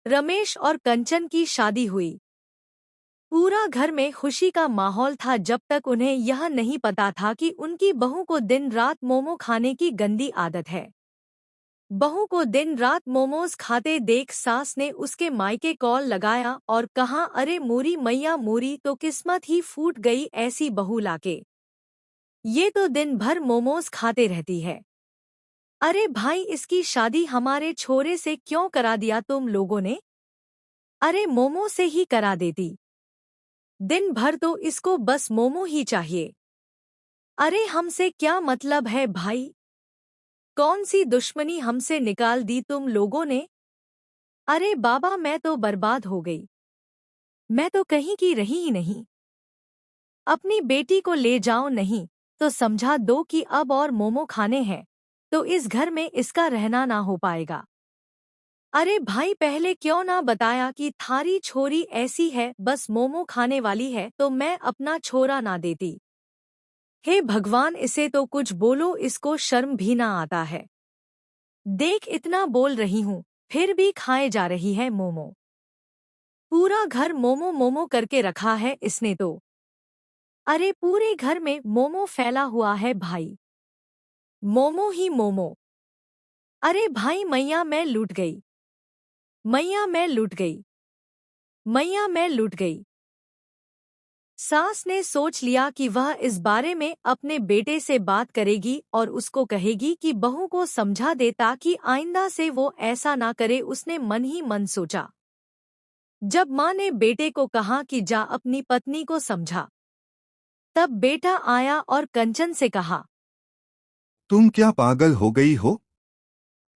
रमेश और कंचन की शादी हुई। पूरा घर में खुशी का माहौल था जब तक उन्हें यह नहीं पता था कि उनकी बहू को दिन रात मोमो खाने की गंदी आदत है। बहू को दिन रात मोमोज खाते देख सास ने उसके मायके कॉल लगाया और कहा, अरे मोरी मैया मोरी तो किस्मत ही फूट गई ऐसी बहू लाके। ये तो दिन भर मोमोज खाते रहती है। अरे भाई, इसकी शादी हमारे छोरे से क्यों करा दिया तुम लोगों ने? अरे मोमो से ही करा देती। दिन भर तो इसको बस मोमो ही चाहिए। अरे हमसे क्या मतलब है भाई? कौन सी दुश्मनी हमसे निकाल दी तुम लोगों ने? अरे बाबा, मैं तो बर्बाद हो गई। मैं तो कहीं की रही ही नहीं। अपनी बेटी को ले जाओ, नहीं तो समझा दो कि अब और मोमो खाने हैं तो इस घर में इसका रहना ना हो पाएगा। अरे भाई, पहले क्यों ना बताया कि थारी छोरी ऐसी है, बस मोमो खाने वाली है, तो मैं अपना छोरा ना देती। हे भगवान, इसे तो कुछ बोलो, इसको शर्म भी ना आता है। देख, इतना बोल रही हूँ फिर भी खाए जा रही है मोमो। पूरा घर मोमो मोमो करके रखा है इसने तो। अरे पूरे घर में मोमो फैला हुआ है भाई। मोमो ही मोमो। अरे भाई, मैया मैं लूट गई। मैया मैं लूट गई। मैया मैं लूट गई। सास ने सोच लिया कि वह इस बारे में अपने बेटे से बात करेगी और उसको कहेगी कि बहू को समझा दे ताकि आइंदा से वो ऐसा ना करे। उसने मन ही मन सोचा। जब माँ ने बेटे को कहा कि जा अपनी पत्नी को समझा, तब बेटा आया और कंचन से कहा, तुम क्या पागल हो गई हो?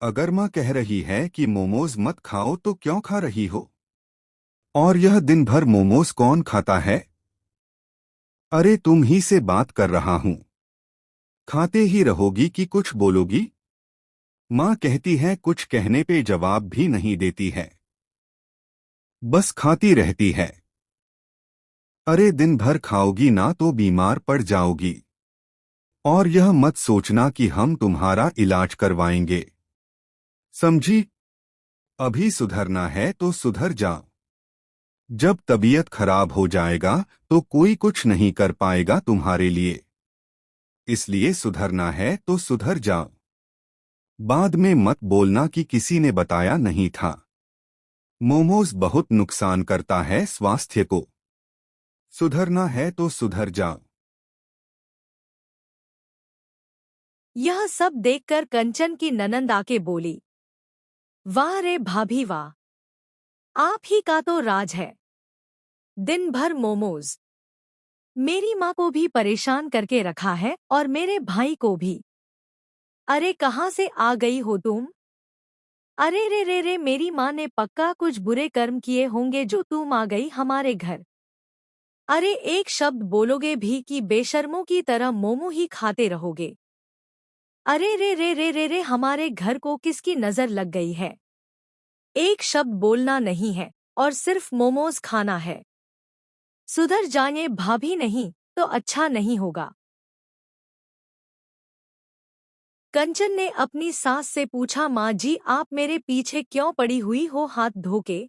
अगर माँ कह रही है कि मोमोज मत खाओ तो क्यों खा रही हो? और यह दिन भर मोमोज कौन खाता है? अरे तुम ही से बात कर रहा हूँ। खाते ही रहोगी कि कुछ बोलोगी? माँ कहती है, कुछ कहने पे जवाब भी नहीं देती है, बस खाती रहती है। अरे दिन भर खाओगी ना तो बीमार पड़ जाओगी। और यह मत सोचना कि हम तुम्हारा इलाज करवाएंगे, समझी? अभी सुधरना है तो सुधर जाओ। जब तबीयत खराब हो जाएगा तो कोई कुछ नहीं कर पाएगा तुम्हारे लिए। इसलिए सुधरना है तो सुधर जाओ। बाद में मत बोलना कि किसी ने बताया नहीं था। मोमोज बहुत नुकसान करता है स्वास्थ्य को। सुधरना है तो सुधर जाओ। यह सब देखकर कंचन की ननंद आके बोली, वाह रे भाभी वाह, आप ही का तो राज है। दिन भर मोमोज। मेरी माँ को भी परेशान करके रखा है और मेरे भाई को भी। अरे कहाँ से आ गई हो तुम? अरे रे रे रे, मेरी माँ ने पक्का कुछ बुरे कर्म किए होंगे जो तुम आ गई हमारे घर। अरे एक शब्द बोलोगे भी कि बेशर्मों की तरह मोमो ही खाते रहोगे। अरे रे रे रे रे रे, हमारे घर को किसकी नजर लग गई है? एक शब्द बोलना नहीं है और सिर्फ मोमोज खाना है। सुधर जाइए भाभी, नहीं तो अच्छा नहीं होगा। कंचन ने अपनी सास से पूछा, माँ जी आप मेरे पीछे क्यों पड़ी हुई हो हाथ धोके?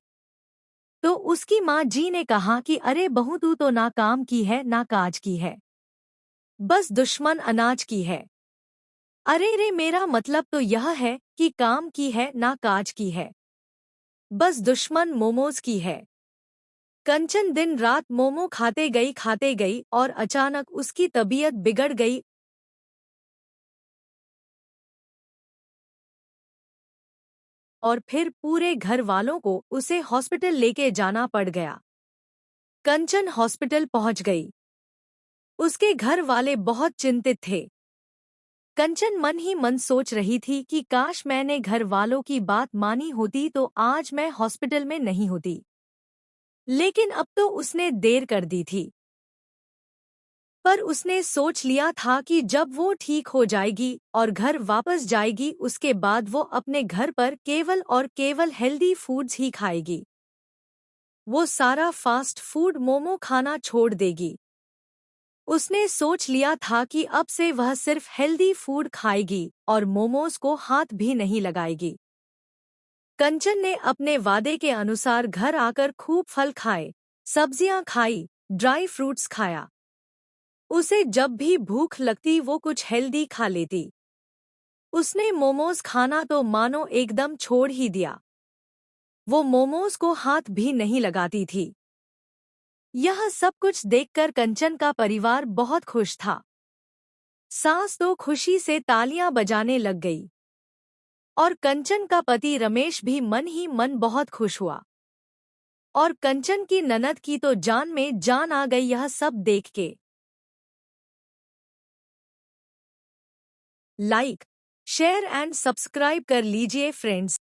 तो उसकी माँ जी ने कहा कि अरे बहू, तू तो ना काम की है ना काज की है, बस दुश्मन अनाज की है। अरे रे, मेरा मतलब तो यह है कि काम की है ना काज की है, बस दुश्मन मोमोज की है। कंचन दिन रात मोमो खाते गई और अचानक उसकी तबीयत बिगड़ गई और फिर पूरे घर वालों को उसे हॉस्पिटल लेके जाना पड़ गया। कंचन हॉस्पिटल पहुंच गई। उसके घर वाले बहुत चिंतित थे। कंचन मन ही मन सोच रही थी कि काश मैंने घर वालों की बात मानी होती तो आज मैं हॉस्पिटल में नहीं होती। लेकिन अब तो उसने देर कर दी थी। पर उसने सोच लिया था कि जब वो ठीक हो जाएगी और घर वापस जाएगी उसके बाद वो अपने घर पर केवल और केवल हेल्दी फूड्स ही खाएगी। वो सारा फास्ट फूड मोमो खाना छोड़ देगी। उसने सोच लिया था कि अब से वह सिर्फ हेल्दी फूड खाएगी और मोमोज को हाथ भी नहीं लगाएगी। कंचन ने अपने वादे के अनुसार घर आकर खूब फल खाए, सब्जियां खाई, ड्राई फ्रूट्स खाया। उसे जब भी भूख लगती वो कुछ हेल्दी खा लेती। उसने मोमोज खाना तो मानो एकदम छोड़ ही दिया। वो मोमोज को हाथ भी नहीं लगाती थी। यह सब कुछ देखकर कंचन का परिवार बहुत खुश था। सास तो खुशी से तालियां बजाने लग गई और कंचन का पति रमेश भी मन ही मन बहुत खुश हुआ। और कंचन की ननद की तो जान में जान आ गई यह सब देख के। लाइक, शेयर एंड सब्सक्राइब कर लीजिए फ्रेंड्स।